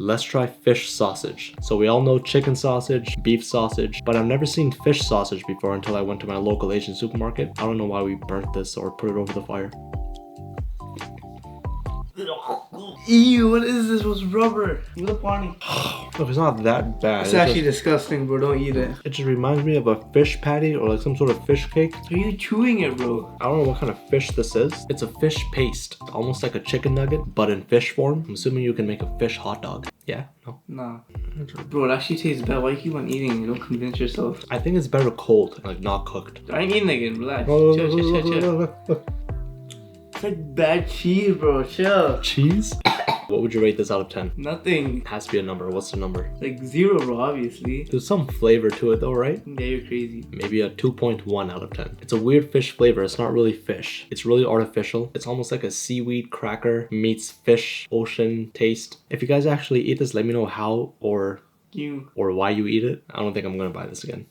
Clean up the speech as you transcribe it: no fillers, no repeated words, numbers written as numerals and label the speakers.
Speaker 1: Let's try fish sausage. So we all know chicken sausage, beef sausage, but I've never seen fish sausage before until I went to my local Asian supermarket. I don't know why we burnt this or put it over the fire.
Speaker 2: Ew, what is this? What's rubber? What's the funny?
Speaker 1: Look, it's not that bad.
Speaker 2: It's actually disgusting, bro. Don't eat it.
Speaker 1: It just reminds me of a fish patty or like some sort of fish cake.
Speaker 2: Are you chewing it, bro?
Speaker 1: I don't know what kind of fish this is. It's a fish paste, almost like a chicken nugget, but in fish form. I'm assuming you can make a fish hot dog. Yeah? No?
Speaker 2: Nah. Bro, it actually tastes bad. Why you keep on eating? You don't convince yourself.
Speaker 1: I think it's better cold, like not cooked.
Speaker 2: I ain't eating again. Relax.
Speaker 1: Oh,
Speaker 2: Chill. It's like bad cheese, bro. Chill.
Speaker 1: Cheese? What would you rate this out of 10?
Speaker 2: Nothing.
Speaker 1: It has to be a number. What's the number?
Speaker 2: Like 0, bro, obviously.
Speaker 1: There's some flavor to it though, right?
Speaker 2: Yeah, you're crazy.
Speaker 1: Maybe a 2.1 out of 10. It's a weird fish flavor. It's not really fish. It's really artificial. It's almost like a seaweed cracker meets fish ocean taste. If you guys actually eat this, let me know how or why you eat it. I don't think I'm gonna buy this again.